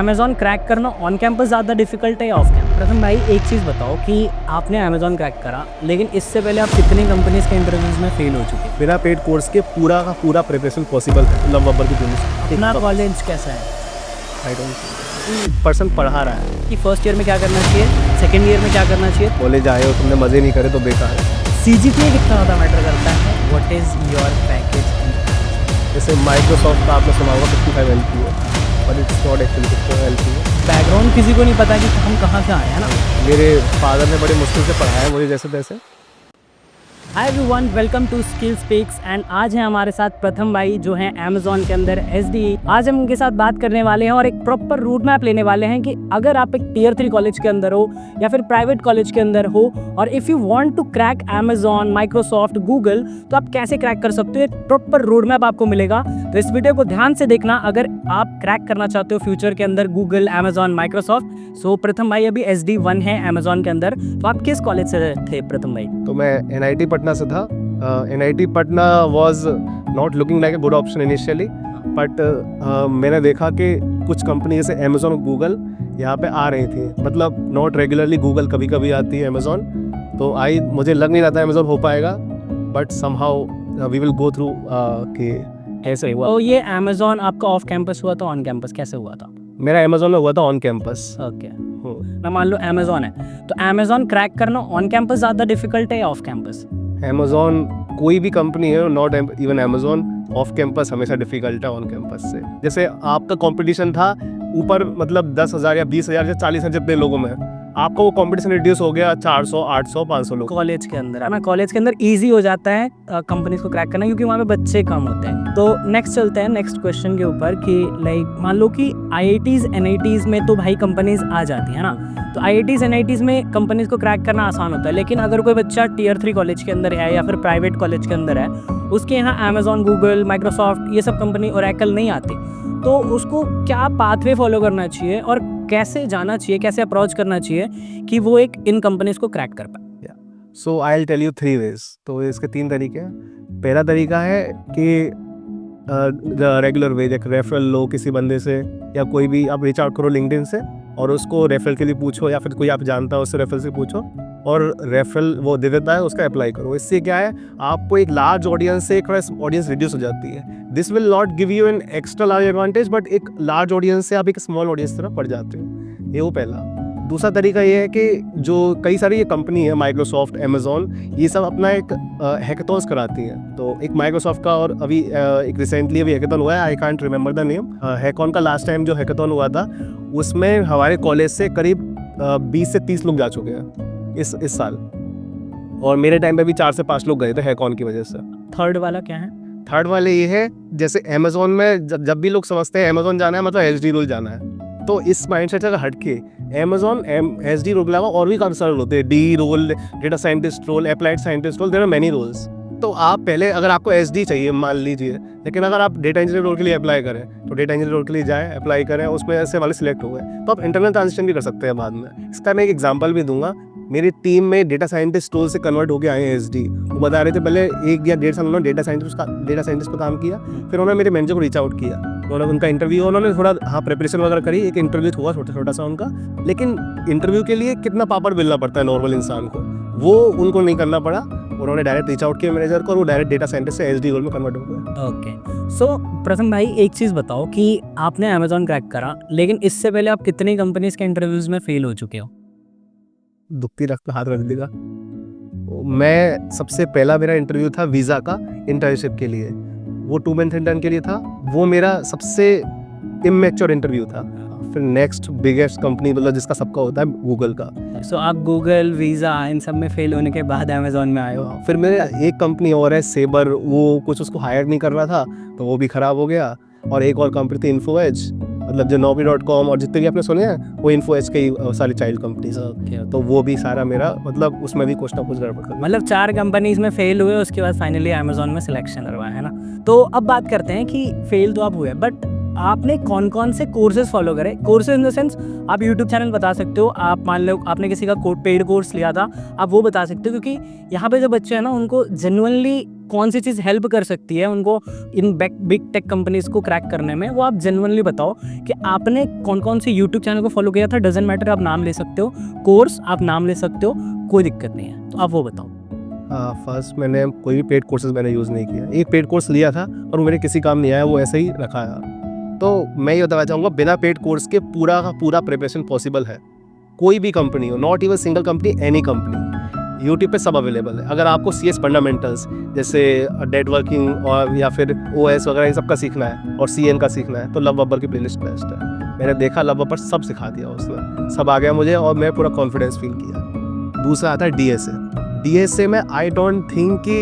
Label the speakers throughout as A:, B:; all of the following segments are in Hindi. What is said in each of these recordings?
A: अमेज़ॉन क्रैक करना ऑन कैंपस ज़्यादा डिफिकल्ट है या ऑफ कैंपस? प्रथम भाई एक चीज़ बताओ कि आपने अमेज़ॉन क्रैक करा, लेकिन इससे पहले आप कितनी कंपनीज़ के इंटरव्यूज़ में फेल हो चुके?
B: बिना पेड कोर्स के पूरा का पूरा प्रिपरेशन पॉसिबल है नवंबर की जून से।
A: अपना कॉलेज कैसा है
B: आई डोंट पर्सन पढ़ा रहा है
A: कि फर्स्ट ईयर में क्या करना चाहिए, सेकेंड ईयर में क्या करना चाहिए?
B: कॉलेज आए हो तुमने मज़े नहीं करे तो बेकार है।
A: CGPA कितना ज़्यादा मैटर करता है? What is your package?
B: जैसे माइक्रोसॉफ्ट का आपने सुना होगा 55 LP है, but it's not actually 55 LP है।
A: बैकग्राउंड किसी को नहीं पता कि हम कहाँ से आए हैं ना।
B: मेरे फादर ने बड़े मुश्किल से पढ़ाया है मुझे जैसे तैसे।
A: Hi everyone, welcome to skill speaks and आज है हमारे साथ प्रथम भाई जो हैं अमेज़ॉन के अंदर SD। आज हम उनके साथ बात करने वाले हैं और एक प्रॉपर रूट मैप लेने वाले हैं कि अगर आप एक टियर 3 कॉलेज के अंदर हो या फिर प्राइवेट कॉलेज के अंदर हो और if you want to crack Amazon, Microsoft, Google, तो आप कैसे क्रैक कर सकते हो। एक प्रॉपर रूट मैप आपको मिलेगा, तो इस वीडियो को ध्यान से देखना अगर आप क्रैक करना चाहते हो फ्यूचर के अंदर गूगल, अमेज़ॉन, माइक्रोसॉफ्ट। सो प्रथम भाई अभी SD1 है अमेज़ॉन के अंदर, तो आप किस कॉलेज से थे प्रथम भाई?
B: तो मैं NIT पटना से था। NIT Patna was not looking like a good option initially, but मैंने देखा कि कुछ कंपनी जैसे अमेज़ॉन और गूगल यहाँ पे आ रही थी, मतलब नॉट रेगुलरली, गूगल कभी कभी आती है अमेज़ॉन, तो मुझे लग नहीं रहा था अमेज़ॉन हो पाएगा, but somehow we will go through कि ऐसे ही हुआ।
A: तो ये अमेज़ॉन आपका ऑफ कैंपस हुआ था, ऑन कैंपस कैसे हुआ था?
B: मेरा अमेज़ॉन में हुआ था ऑन कैंपस।
A: ओके, मैं मान लो अमेज़ॉन है, तो अमेज़ॉन क्रैक करना ऑन कैंपस ज़्यादा डिफिकल्ट है या ऑफ कैंपस?
B: अमेज़ॉन कोई भी कंपनी है, not even Amazon, off campus हमेशा डिफिकल्ट है ऑन कैंपस से। जैसे आपका कंपटीशन था ऊपर, मतलब 10,000 या 20,000 या 40,000 जितने लोगों में, आपका वो कंपटीशन रिड्यूस हो गया 400, 800, 500 लोग।
A: कॉलेज के अंदर है ना, कॉलेज के अंदर ईजी हो जाता है कंपनीज को क्रैक करना क्योंकि वहाँ पे बच्चे कम होते हैं। तो नेक्स्ट चलते हैं नेक्स्ट क्वेश्चन के ऊपर कि लाइक मान लो कि IITs NITs में तो भाई कंपनीज आ जाती है ना, तो IITs NITs में कंपनीज को क्रैक करना आसान होता है, लेकिन अगर कोई बच्चा टियर 3 कॉलेज के अंदर है या फिर प्राइवेट कॉलेज के अंदर है, उसके यहाँ अमेज़ॉन, गूगल, माइक्रोसॉफ्ट ये सब कंपनी, ओरेकल नहीं आती, तो उसको क्या पाथवे फॉलो करना चाहिए और कैसे जाना चाहिए, कैसे अप्रोच करना चाहिए कि वो एक इन कंपनीज को क्रैक कर पाए?
B: So I will tell you 3 ways. तो इसके 3 तरीके हैं। पहला तरीका है कि रेगुलर वेज, एक रेफरल लो किसी बंदे से, या कोई भी आप रीच आउट करो लिंक्डइन से और उसको रेफरल के लिए पूछो, या फिर कोई आप जानता हो उससे रेफरल से पूछो और रेफरल वो दे देता है, उसका अप्लाई करो। इससे क्या है, आपको एक लार्ज ऑडियंस से एक ऑडियंस रिड्यूस हो जाती है। This will not give you an extra large advantage, but एक लार्ज ऑडियंस से आप एक स्मॉल ऑडियंस की तरफ पड़ जाते हो। ये वो पहला। दूसरा तरीका ये है कि जो कई सारी ये कंपनी है, माइक्रोसॉफ्ट, अमेज़ॉन, ये सब अपना एक हैकाथॉन्स कराती हैं। तो एक माइक्रोसॉफ्ट का और अभी एक रिसेंटली अभी हैकाथॉन हुआ है, I can't remember the name. Hackon का लास्ट टाइम जो हैकाथॉन हुआ था उसमें हमारे कॉलेज से करीब 20 से 30 लोग जा चुके हैं इस साल, और मेरे टाइम पे भी 4 से 5 लोग गए थे हैकॉन की वजह से।
A: थर्ड वाला क्या है?
B: थर्ड वाले ये है, जैसे अमेज़ॉन में जब भी लोग समझते हैं अमेज़ॉन जाना है मतलब SD रोल जाना है, तो इस माइंडसेट से हट के अमेज़ॉन SD रोल के अलावा और भी काफ़ी सारे होते हैं, D role, data scientist role, applied scientist role, there are many roles. तो आप पहले, अगर आपको SD चाहिए मान लीजिए, लेकिन अगर आप डेटा इंजीनियर रोल के लिए अप्लाई करें तो डेटा इंजीनियर रोल के लिए जाएँ, अप्लाई करें, उसमें ऐसे वाले सिलेक्ट हो गए तो आप इंटरनल ट्रांजिशन भी कर सकते हैं बाद में। इसका मैं एक एग्जाम्पल भी दूंगा। मेरी टीम में डेटा साइंटिस्ट रोल से कन्वर्ट होकर आए हैं SD। वो बता रहे थे पहले 1 या 1.5 साल उन्होंने डेटा साइंटिस्ट पर काम किया, फिर उन्होंने मेरे मैनेजर को रीच आउट किया, उन्होंने उनका इंटरव्यू, उन्होंने थोड़ा प्रिपरेशन वगैरह करी, एक इंटरव्यू हुआ छोटा सा उनका, लेकिन इंटरव्यू के लिए कितना पापड़ बेलना पड़ता है नॉर्मल इंसान को, वो उनको नहीं करना पड़ा। उन्होंने डायरेक्ट रीच आउट किया मैनेजर को और वो डायरेक्ट डेटा साइंटिस्ट से SD रोल में कन्वर्ट हो गया।
A: ओके, सो प्रथम भाई एक चीज़ बताओ कि आपने अमेज़ॉन क्रैक करा, लेकिन इससे पहले आप कितनी कंपनीज के इंटरव्यूज़ में फेल हो चुके हो?
B: दुखती रख पे हाथ रख देगा। मैं सबसे पहला मेरा इंटरव्यू था वीज़ा का इंटर्नशिप के लिए, वो 2 मंथ इंटर्न के लिए था, वो मेरा सबसे इमेच्योर इंटरव्यू था। फिर नेक्स्ट बिगेस्ट कंपनी मतलब जिसका सबका होता है, गूगल का।
A: सो आप गूगल, वीज़ा इन सब में फेल होने के बाद अमेज़ॉन में आए हो।
B: फिर मेरे एक कंपनी और है सेबर, वो कुछ उसको हायर नहीं कर रहा था तो वो भी ख़राब हो गया, और एक और कंपनी थी इन्फोएज, मतलब जो Naukri.com और जितने भी आपने सुने हैं वो इन्फोएज के ही सारी चाइल्ड कंपनीज। तो वो भी सारा मेरा, मतलब उसमें भी कुछ ना कुछ गड़बड़ कर,
A: मतलब 4 कंपनीज में फेल हुए, उसके बाद फाइनली अमेज़ॉन में सिलेक्शन करवाया है ना। तो अब बात करते हैं कि फेल तो आप हुए, बट आपने कौन कौन से कोर्सेज फॉलो करे? कोर्सेज इन द सेंस आप यूट्यूब चैनल बता सकते हो, आप मान लो आपने किसी का पेड कोर्स लिया था, आप वो बता सकते हो, क्योंकि यहाँ पे जो बच्चे हैं ना उनको जेन्युइनली कौन सी चीज़ हेल्प कर सकती है उनको इन बिग टेक कंपनीज को क्रैक करने में, वो आप जेन्युइनली बताओ कि आपने कौन कौन से यूट्यूब चैनल को फॉलो किया था। डजेंट मैटर, आप नाम ले सकते हो, कोर्स आप नाम ले सकते हो, कोई दिक्कत नहीं है, तो आप वो बताओ।
B: फर्स्ट मैंने कोई भी पेड कोर्सेज मैंने यूज़ नहीं किया। एक पेड कोर्स लिया था और वो मेरे किसी काम नहीं आया, वो ऐसे ही रखा है। तो मैं ये बताना चाहूँगा, बिना पेड कोर्स के पूरा का पूरा प्रिपरेशन पॉसिबल है। कोई भी कंपनी हो, not even single company, any company, YouTube पे सब अवेलेबल है। अगर आपको CS फंडामेंटल्स जैसे नेटवर्किंग और या फिर OS वगैरह इन सब का सीखना है और CN का सीखना है, तो लव बब्बर की प्लेलिस्ट बेस्ट है। मैंने देखा, लव बब्बर सब सिखा दिया, उसने सब आ गया मुझे और मैं पूरा कॉन्फिडेंस फील किया। दूसरा आता है DSA में आई डोंट थिंक कि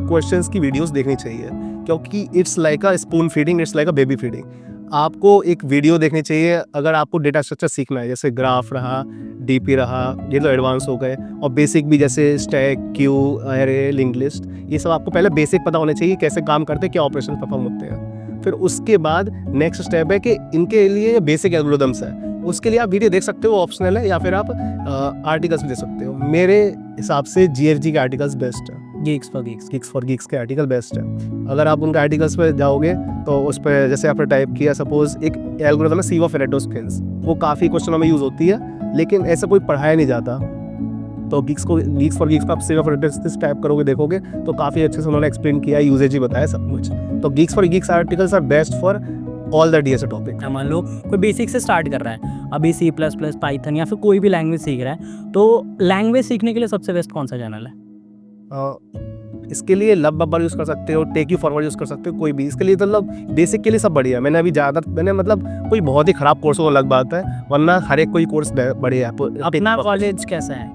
B: क्वेश्चंस की वीडियोस देखनी चाहिए, क्योंकि it's like a spoon feeding, it's like a baby feeding. आपको एक वीडियो देखनी चाहिए अगर आपको डेटा स्ट्रक्चर सीखना है, जैसे ग्राफ रहा, DP रहा, ये तो एडवांस हो गए, और बेसिक भी जैसे stack, Q, array, link list, ये सब आपको पहले बेसिक पता होने चाहिए, कैसे काम करते हैं, क्या ऑपरेशन परफॉर्म होते हैं। फिर उसके बाद नेक्स्ट स्टेप है कि इनके लिए बेसिक एल्गोरिथम्स है, उसके लिए आप वीडियो देख सकते हो, ऑप्शनल है, या फिर आप आर्टिकल्स भी देख सकते हो। मेरे हिसाब से GFG के आर्टिकल्स बेस्ट है,
A: Geeks for Geeks
B: के आर्टिकल बेस्ट है। अगर आप उनके आर्टिकल्स पे जाओगे तो उस पर जैसे आपने टाइप किया, सपोज एक एल्गोरिथम है सीवा फेरेटो स्क्रीन्स, वो काफ़ी क्वेश्चनों में यूज़ होती है, लेकिन ऐसा कोई पढ़ाया नहीं जाता। तो Geeks for Geeks पे आप सीवा फेरेटो टाइप करोगे, देखोगे तो काफ़ी अच्छे से उन्होंने एक्सप्लेन किया, यूजेज ही बताया सब कुछ। तो Geeks for Geeks articles are best for all the DSA topic.
A: मान लो कोई बेसिक से स्टार्ट कर रहा है, अभी C++, पाइथन या फिर कोई भी लैंग्वेज सीख रहा है, तो लैंग्वेज सीखने के लिए सबसे बेस्ट कौन सा चैनल है?
B: इसके लिए लव बब्बर यूज़ कर सकते हो, टेक यू फॉरवर्ड यूज़ कर सकते हो, कोई भी। इसके लिए मतलब बेसिक के लिए सब बढ़िया है। मैंने अभी मैंने मतलब कोई बहुत ही ख़राब कोर्स हो अलग बात है, वरना हर एक कोई कोर्स बढ़िया है।
A: अपना कॉलेज कैसा है?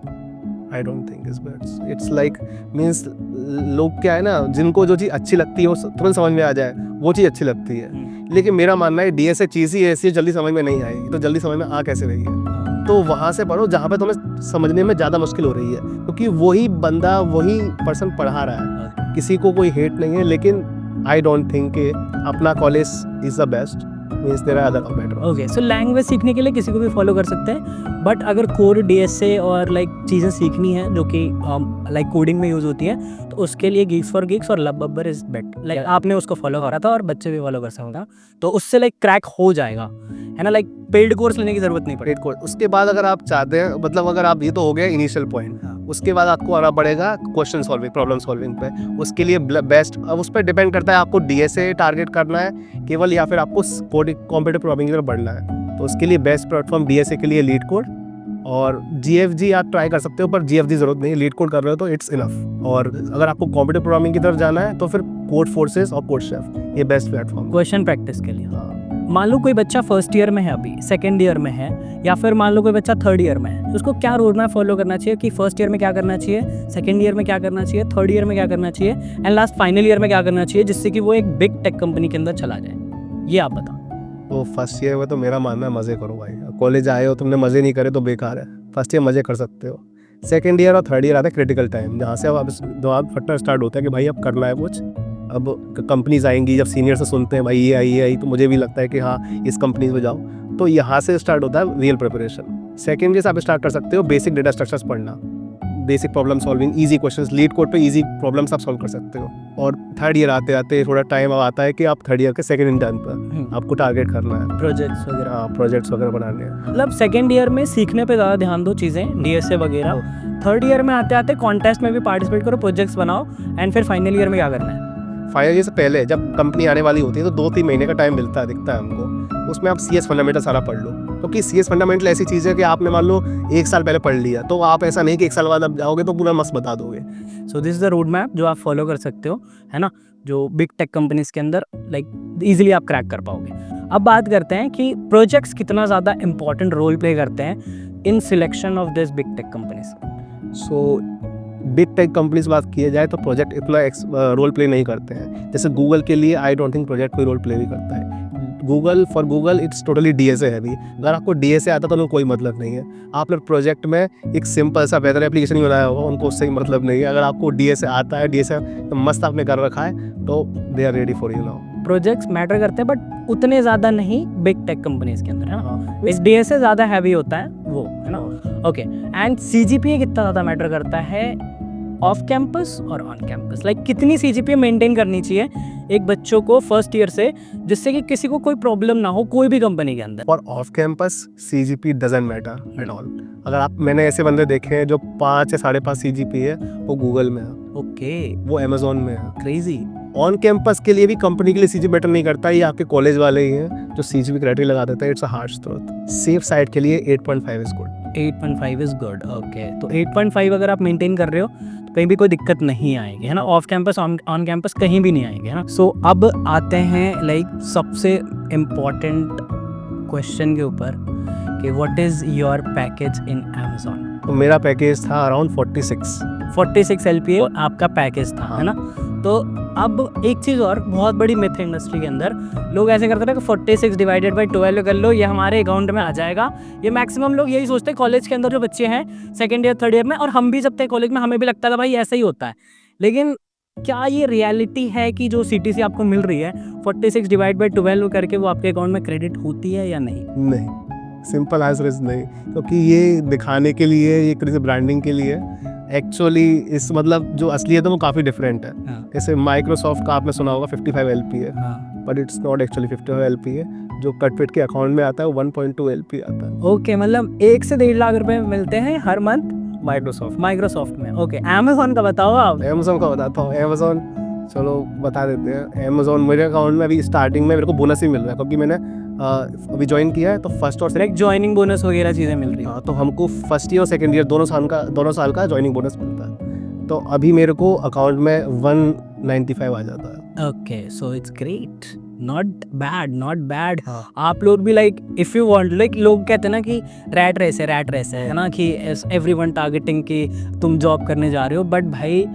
B: I don't think it's like means लोग क्या है ना, जिनको जो चीज़ अच्छी लगती है वो तुरंत समझ में आ जाए, वो चीज़ अच्छी लगती है। लेकिन मेरा मानना है DSA चीज़ ही ऐसी है, जल्दी समझ में नहीं आएगी, तो जल्दी समझ में आ कैसे रही है? तो वहाँ से पढ़ो जहाँ पे तुम्हें समझने में ज़्यादा मुश्किल हो रही है, क्योंकि वही बंदा, वही पर्सन पढ़ा रहा है, किसी को कोई हेट नहीं है। लेकिन आई डोंट थिंक कि अपना college is the best, means there are other better.
A: Okay, so language सीखने के लिए किसी को भी फॉलो कर सकते हैं, बट अगर कोर DSA और लाइक चीज़ें सीखनी है जो कि लाइक कोडिंग में यूज़ होती है, तो उसके लिए Geeks for Geeks और Love Babbar is best. Like आपने उसको फॉलो करा था और बच्चे भी फॉलो कर सकता, तो उससे लाइक क्रैक हो जाएगा, है ना। लाइक पेड कोर्स लेने की जरूरत नहीं पड़ेगी।
B: पेड कोर्स उसके बाद अगर आप चाहते हैं, मतलब अगर आप, ये तो हो गया इनिशियल पॉइंट, उसके बाद आपको आना पड़ेगा क्वेश्चन सॉल्विंग, प्रॉब्लम सॉल्विंग पे। उसके लिए बेस्ट, अब उस पर डिपेंड करता है आपको DSA टारगेट करना है केवल, या फिर आपको कॉम्पिटिटिव प्रोग्रामिंग की तरफ बढ़ना है। तो उसके लिए बेस्ट प्लेटफॉर्म DSA के लिए लीड कोड, और GFG आप ट्राई कर सकते हो, पर GFG जरूरत नहीं है, लीड कोड कर रहे हो तो इट्स इनफ। और अगर आपको कॉम्पिटिटिव प्रोग्रामिंग की तरफ जाना है तो फिर कोड फोर्सेस और कोड शेफ, ये बेस्ट प्लेटफॉर्म
A: क्वेश्चन प्रैक्टिस के लिए। मान लो कोई बच्चा फर्स्ट ईयर में है, अभी सेकेंड ईयर में है, या फिर मान लो कोई बच्चा थर्ड ईयर में है, तो उसको क्या रोड मैप फॉलो करना चाहिए कि फर्स्ट ईयर में क्या करना चाहिए, सेकेंड ईयर में क्या करना चाहिए, थर्ड ईयर में क्या करना चाहिए, एंड लास्ट फाइनल ईयर में क्या करना चाहिए, जिससे कि वो एक बिग टेक कंपनी के अंदर चला जाए? ये आप बताओ।
B: तो फर्स्ट ईयर में तो मेरा मानना है मज़े करो भाई। कॉलेज आए हो, तुमने मज़े नहीं करे तो बेकार है। फर्स्ट ईयर मज़े कर सकते हो। सेकेंड ईयर और थर्ड ईयर आता है क्रिटिकल टाइम, जहाँ से अब आप फटना स्टार्ट होता है कि भाई अब करना है कुछ। अब कंपनीज आएंगी, जब सीनियर से सुनते हैं भाई ये आई, तो मुझे भी लगता है कि हाँ इस कंपनीज में जाओ, तो यहाँ से स्टार्ट होता है रियल प्रिपरेशन। सेकेंड ईयर से आप स्टार्ट कर सकते हो बेसिक डेटा स्ट्रक्चर्स पढ़ना, basic problem solving, easy questions, leet code पे इजी प्रॉब्लम्स आप सॉल्व कर सकते हो। और थर्ड ईयर आते आते थोड़ा टाइम आता है कि आप थर्ड ईयर के सेकंड इंटर्न पर आपको टारगेट करना है, प्रोजेक्ट्स वगैरह बनाने हैं।
A: मतलब सेकंड ईयर में सीखने पे ज़्यादा ध्यान दो, चीज़ें DSA वगैरह। थर्ड ईयर में आते आते कॉन्टेस्ट में भी पार्टिसिपेट करो, प्रोजेक्ट्स बनाओ, एंड फिर फाइनल ईयर में क्या करना है?
B: फाइनल ईयर से पहले जब कंपनी आने वाली होती है तो 2-3 महीने का टाइम मिलता है, दिखता है हमको, उसमें आप CS फंडामेंटल सारा पढ़ लो, क्योंकि CS फंडामेंटल ऐसी चीज़ है कि आपने मान लो 1 साल पहले पढ़ लिया, तो आप ऐसा नहीं कि 1 साल बाद आप जाओगे तो पूरा मस्त बता दोगे।
A: So this is the road map जो आप फॉलो कर सकते हो, है ना, जो बिग टेक कंपनीज के अंदर लाइक ईजिली आप क्रैक कर पाओगे। अब बात करते हैं कि प्रोजेक्ट्स कितना ज़्यादा इंपॉर्टेंट रोल प्ले करते हैं in selection of this big tech companies.
B: So big tech companies बात किया जाए तो प्रोजेक्ट इतना रोल प्ले नहीं करते हैं। जैसे गूगल के लिए आई डोंट थिंक प्रोजेक्ट कोई रोल प्ले भी करता है। गूगल इट्स टोटली DSA है भी। अगर आपको DSA आता तो उनको कोई मतलब नहीं है। आप लोग प्रोजेक्ट में एक सिंपल सा वेदर एप्लीकेशन ही बनाया होगा, उनको उससे ही मतलब नहीं है। अगर आपको DSA आता है, DSA तो मस्त आपने कर रखा है, तो they are ready for you now.
A: Projects matter करते हैं बट उतने ज़्यादा नहीं बिग टेक कंपनीज के अंदर, है ना। इस DSA ज़्यादा हैवी होता है वो, है ना। ओके, एंड CGPA कितना ज़्यादा मैटर करता है ऑफ कैंपस और ऑन कैंपस, लाइक कितनी CGPA मेंटेन करनी चाहिए एक बच्चों को फर्स्ट ईयर से, जिससे कि किसी को कोई प्रॉब्लम ना हो कोई भी कंपनी के अंदर?
B: और off campus CGP doesn't matter at all. अगर आप, मैंने ऐसे बंदे देखे हैं जो 5 या 5.5 CGP है, वो गूगल में है,
A: ओके,
B: वो अमेजोन में है।
A: क्रेजी।
B: ऑन कैंपस के लिए भी कंपनी के लिए CGP मैटर नहीं करता, ये आपके कॉलेज वाले ही हैं जो CGP क्राइटेरिया लगा देता है। It's a harsh truth. Safe side के लिए 8.5 is good.
A: 8.5 is good, okay. तो 8.5 अगर आप मेंटेन कर रहे हो तो कहीं भी कोई दिक्कत नहीं आएगी, है ना? ऑफ कैंपस ऑन कैंपस कहीं भी नहीं आएगी, है ना? सो अब आते हैं लाइक सबसे इम्पोर्टेंट क्वेश्चन के ऊपर कि what is your package in Amazon?
B: तो मेरा पैकेज था अराउंड 46
A: LPA आपका पैकेज था, है ना? तो अब एक चीज़ और बहुत बड़ी मिथ है इंडस्ट्री के अंदर, लोग ऐसे करते हैं कि 46 डिवाइडेड बाई 12 कर लो, ये हमारे अकाउंट में आ जाएगा। ये मैक्सिमम लोग यही सोचते हैं कॉलेज के अंदर जो बच्चे हैं सेकंड ईयर थर्ड ईयर में, और हम भी जब थे कॉलेज में हमें भी लगता था भाई ऐसा ही होता है। लेकिन क्या ये रियलिटी है कि जो CTC आपको मिल रही है 46 डिवाइड बाई 12 करके वो आपके अकाउंट में क्रेडिट होती है या नहीं?
B: नहीं, सिंपल आंसर इज नहीं, क्योंकि ये दिखाने के लिए, ये किसी ब्रांडिंग के लिए, एक्चुअली इस मतलब जो असलियत है वो काफ़ी डिफरेंट है। जैसे माइक्रोसॉफ्ट का आपने सुना होगा 55 LPA, but it's not actually 55 LPA। जो कटफिट के अकाउंट में आता है वो 1.2 LPA आता है।
A: ओके, मतलब 1 से 1.5 लाख रुपए मिलते हैं हर मंथ माइक्रोसॉफ्ट में। ओके, अमेजोन का बताओ आप।
B: अमेजोन का बताता हूँ। अमेजोन चलो बता देते हैं। अमेजोन मेरे अकाउंट में अभी स्टार्टिंग में मेरे को बोनस ही मिल रहा है, क्योंकि मैंने अभी ज्वाइन किया है, तो फर्स्ट और
A: डायरेक्ट ज्वाइनिंग बोनस वगैरह चीज़ें मिल रही है।
B: तो हमको फर्स्ट ईयर और सेकंड ईयर दोनों साल का ज्वाइनिंग बोनस मिलता है। तो अभी मेरे को अकाउंट में 195 आ जाता है।
A: Okay, so it's great, not bad. आप लोग भी like if you want, like लोग कहते हैं ना कि रैट रेस है ना, कि एवरीवन टारगेटिंग कि तुम जॉब करने जा रहे हो, बट भाई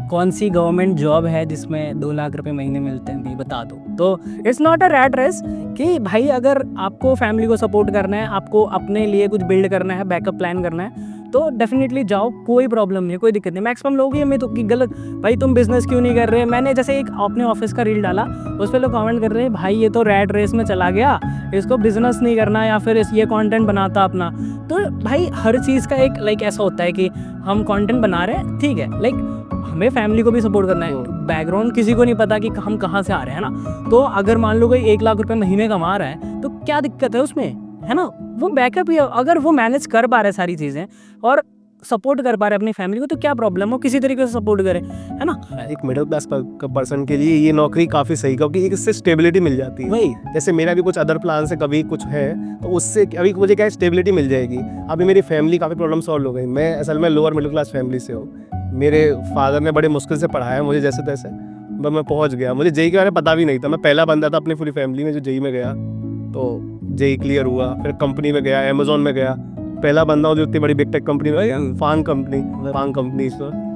A: कौन सी गवर्नमेंट जॉब है जिसमें 2 लाख रुपए महीने मिलते हैं, भी बता दो। तो it's not a rat race कि भाई अगर आपको फैमिली को सपोर्ट करना है, आपको अपने लिए कुछ बिल्ड करना है, बैकअप प्लान करना है, तो डेफिनेटली जाओ, कोई प्रॉब्लम नहीं, कोई दिक्कत नहीं। मैक्सिमम लोग ये तो कि गलत, भाई तुम बिजनेस क्यों नहीं कर रहे? मैंने जैसे एक अपने ऑफिस का रील डाला, उस पर लोग कमेंट कर रहे हैं भाई ये तो रैट रेस में चला गया, इसको बिजनेस नहीं करना, या फिर ये कंटेंट बनाता अपना। तो भाई हर चीज़ का एक लाइक ऐसा होता है कि हम कंटेंट बना रहे हैं, ठीक है, लाइक हमें फैमिली को भी सपोर्ट करना है। बैकग्राउंड किसी को नहीं पता कि हम कहाँ से आ रहे हैं ना। तो अगर मान लो कोई 1 लाख रुपए महीने कमा रहा है तो क्या दिक्कत है उसमें, है ना? वो बैकअप ही है। अगर वो मैनेज कर पा रहे सारी चीज़ें और सपोर्ट कर पा रहे अपनी फैमिली को, तो क्या प्रॉब्लम हो, किसी तरीके से सपोर्ट करे, है ना?
B: एक मिडिल क्लास पर्सन के लिए ये नौकरी काफ़ी सही, क्योंकि इससे स्टेबिलिटी मिल जाती है।
A: वही,
B: जैसे मेरा भी कुछ अदर प्लान से कभी कुछ है, तो उससे अभी मुझे क्या स्टेबिलिटी मिल जाएगी। अभी मेरी फैमिली काफ़ी प्रॉब्लम सॉल्व हो गई। मैं असल में लोअर मिडिल क्लास फैमिली से हूँ। मेरे फादर ने बड़े मुश्किल से पढ़ाया मुझे जैसे तैसे, बस मैं पहुँच गया। मुझे जेई के बारे में पता भी नहीं था। मैं पहला बंदा था अपनी पूरी फैमिली में जो जेई में गया, तो जेई क्लियर हुआ, फिर कंपनी में गया, अमेजोन में गया। पहला बंदा हूँ जो इतनी बड़ी बिग टेक कंपनी में, फांग कंपनी।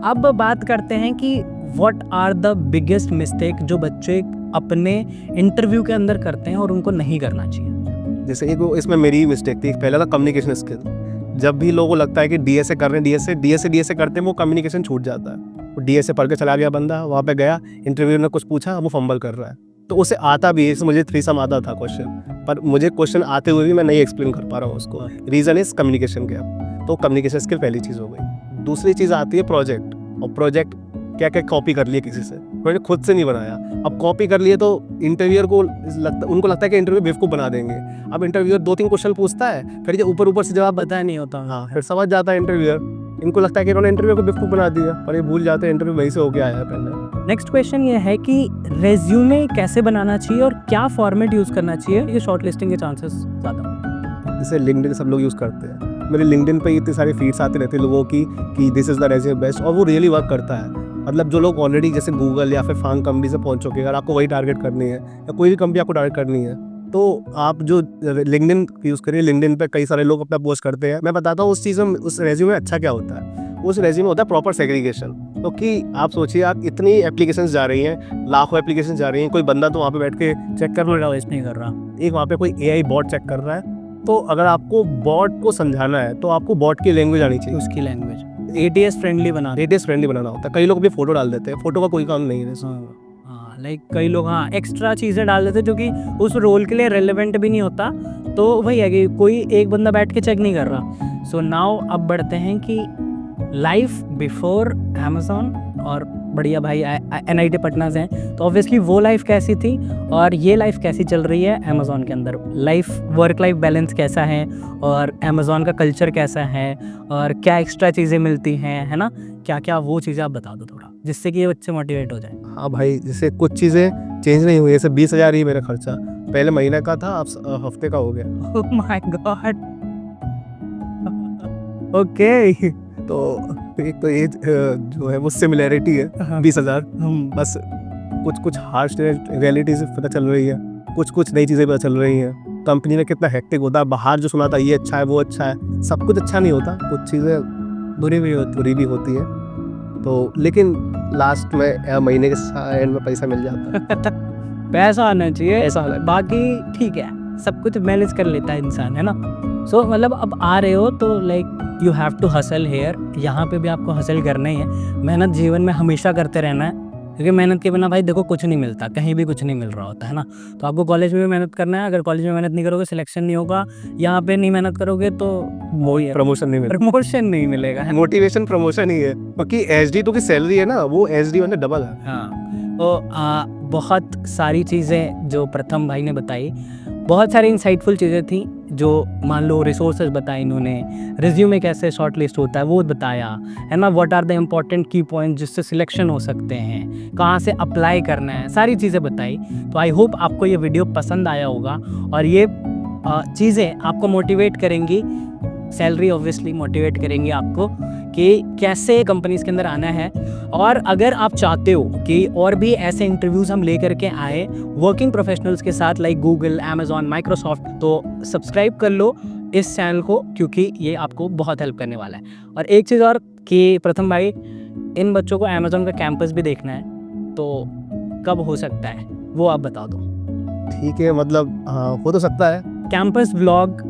A: अब बात करते हैं कि what are the biggest mistake जो बच्चे अपने इंटरव्यू के अंदर करते हैं और उनको नहीं करना चाहिए।
B: जैसे एक इसमें मेरी मिस्टेक थी। पहला था कम्युनिकेशन स्किल। जब भी लोगों को लगता है कि डीएसए कर रहे हैं, डीएसए करते हैं, वो कम्युनिकेशन छूट जाता है। डीएसए पढ़ के चला गया बंदा, वहाँ पे गया, इंटरव्यू में कुछ पूछा, वो फंबल कर रहा है। तो उसे आता भी है, मुझे 3 सम आता था क्वेश्चन, पर मुझे क्वेश्चन आते हुए भी मैं नहीं एक्सप्लेन कर पा रहा हूँ उसको। Reason is communication gap. तो कम्युनिकेशन स्किल पहली चीज़ हो गई। दूसरी चीज़ आती है प्रोजेक्ट। और प्रोजेक्ट क्या क्या कॉपी कर लिए किसी से, प्रोजेक्ट खुद से नहीं बनाया। अब कॉपी कर लिए तो इंटरव्यूअर को उनको लगता है कि इंटरव्यू बेवकूफ़ बना देंगे। अब इंटरव्यूअर 2-3 क्वेश्चन पूछता है, फिर जो ऊपर से जवाब
A: पता नहीं होता।
B: हाँ, फिर समझ जाता है इंटरव्यूअर। इनको लगता है कि इन्होंने इंटरव्यू को बेवकूफ़ बना दिया, पर ये भूल जाते हैं इंटरव्यू वहीं से होके आया है पहले।
A: नेक्स्ट क्वेश्चन ये है कि रेज्यूमे कैसे बनाना चाहिए और क्या फॉर्मेट यूज़ करना चाहिए, ये शॉर्ट लिस्टिंग के चांसेस ज़्यादा।
B: जैसे लिंक्डइन सब लोग यूज़ करते हैं। मेरे लिंक्डइन पे इतनी सारी फीड्स आती रहती है लोगों की कि this is the resume best, और वो रियली वर्क करता है। मतलब जो लोग ऑलरेडी जैसे गूगल या फिर फांग कंपनी से पहुंच चुके हैं, अगर आपको वही टारगेट करनी है या कोई भी कंपनी आपको टारगेट करनी है, तो आप जो लिंक्डइन यूज़ करिए। लिंक्डइन पे कई सारे लोग अपना पोस्ट करते हैं। मैं बताता हूँ उस चीज़ में, उस रेज्यूमे में अच्छा क्या होता है। उस रेज्यूमे होता है प्रॉपर सेग्रीगेशन। क्योंकि आप सोचिए, आप इतनी एप्लीकेशंस जा रही हैं, लाखों एप्लीकेशन जा रही हैं, कोई बंदा तो वहाँ पे बैठ के चेक कर रहा है, नहीं कर रहा, एक वहाँ पे कोई AI बॉट चेक कर रहा है। तो अगर आपको बॉट को समझाना है तो आपको बॉट की लैंग्वेज आनी चाहिए।
A: उसकी लैंग्वेज ATS फ्रेंडली बनाना होता है। कई लोग भी फोटो डाल देते हैं, फोटो का कोई काम नहीं है। हाँ, लाइक कई लोग एक्स्ट्रा चीज़ें डाल देते हैं जो कि उस रोल के लिए रेलेवेंट भी नहीं होता। तो वही है कि कोई एक बंदा बैठ के चेक नहीं कर रहा। सो नाउ अब बढ़ते हैं कि लाइफ बिफोर अमेज़ॉन और बढ़िया भाई NIT पटना से हैं, तो ऑब्वियसली वो लाइफ कैसी थी और ये लाइफ कैसी चल रही है अमेज़ॉन के अंदर, लाइफ वर्क लाइफ बैलेंस कैसा है और अमेज़ॉन का कल्चर कैसा है और क्या एक्स्ट्रा चीज़ें मिलती हैं, है ना, क्या क्या वो चीज़ें आप बता दो थोड़ा, जिससे कि ये बच्चे मोटिवेट हो जाए।
B: हाँ भाई, जैसे कुछ चीज़ें चेंज नहीं हुई, जैसे 20,000 ही मेरा खर्चा पहले महीने का था, अब हफ्ते का हो गया।
A: Oh my God. ओके।
B: तो एक तो ये जो है वो सिमिलैरिटी है।
A: हाँ।
B: 20,000 बस कुछ कुछ हार्श रियलिटी से पता चल रही है, कुछ कुछ नई चीज़ें पता चल रही हैं। कंपनी में कितना हेक्टिक होता है, बाहर जो सुना था ये अच्छा है वो अच्छा है, सब कुछ अच्छा नहीं होता, कुछ चीज़ें बुरी भी होती है। तो लेकिन लास्ट में महीने के एंड में पैसा मिल जाता है।
A: पैसा आना चाहिए, ऐसा बाकी ठीक है, सब कुछ मैनेज कर लेता है इंसान, है ना। सो मतलब अब आ रहे हो तो like you have to hustle here, यहाँ पे भी आपको हसल करना ही है, मेहनत जीवन में हमेशा करते रहना है, क्योंकि मेहनत के बिना भाई देखो कुछ नहीं मिलता, कहीं भी कुछ नहीं मिल रहा होता है ना। तो आपको कॉलेज में भी मेहनत करना है, अगर कॉलेज में मेहनत नहीं करोगे सिलेक्शन नहीं होगा, यहाँ पे नहीं मेहनत करोगे तो वो ही है,
B: प्रमोशन नहीं मिलता,
A: प्रमोशन नहीं मिलेगा, है ना?
B: मोटिवेशन प्रमोशन ही है। बाकी SD तो की सैलरी है ना, वो SD मतलब डबल है।
A: हाँ, तो बहुत सारी चीज़ें जो प्रथम भाई ने बताई, बहुत सारी इंसाइटफुल चीज़ें थी, जो मान लो रिसोर्सेज बताए इन्होंने, रिज्यूमे कैसे शॉर्ट लिस्ट होता है वो बताया, है ना, व्हाट आर द इम्पॉर्टेंट की पॉइंट जिससे सिलेक्शन हो सकते हैं, कहाँ से अप्लाई करना है, सारी चीज़ें बताई। तो आई होप आपको ये वीडियो पसंद आया होगा और ये चीज़ें आपको मोटिवेट करेंगी, सैलरी ऑब्वियसली मोटिवेट करेंगी आपको कि कैसे कंपनीज़ के अंदर आना है। और अगर आप चाहते हो कि और भी ऐसे इंटरव्यूज़ हम लेकर के आए वर्किंग प्रोफेशनल्स के साथ, लाइक गूगल, अमेज़ॉन, माइक्रोसॉफ्ट, तो सब्सक्राइब कर लो इस चैनल को, क्योंकि ये आपको बहुत हेल्प करने वाला है। और एक चीज़ और कि प्रथम भाई, इन बच्चों को अमेज़ॉन का कैंपस भी देखना है, तो कब हो सकता है वो आप बता दो।
B: ठीक है, मतलब हाँ, हो तो सकता है
A: कैंपस व्लॉग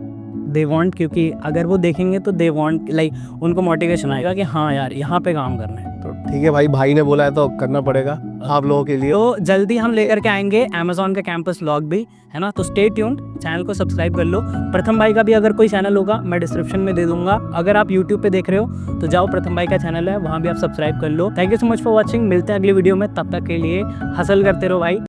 A: दे वांट, क्योंकि अगर वो देखेंगे तो दे वांट, लाइक उनको मोटिवेशन आएगा कि हाँ यार यहाँ पे काम करना है।
B: तो ठीक है भाई ने बोला है तो करना पड़ेगा आप लोगों के लिए।
A: तो जल्दी हम लेकर के आएंगे अमेज़ॉन का कैंपस व्लॉग भी, है ना। तो स्टे ट्यून्ड, चैनल को सब्सक्राइब कर लो। प्रथम भाई का भी अगर कोई चैनल होगा मैं डिस्क्रिप्शन में दे दूंगा, अगर आप यूट्यूब पे देख रहे हो तो जाओ, प्रथम भाई का चैनल है, वहाँ भी आप सब्सक्राइब कर लो। Thank you so much for watching, मिलते हैं अगली वीडियो में, तब तक के लिए हसल करते रहो भाई।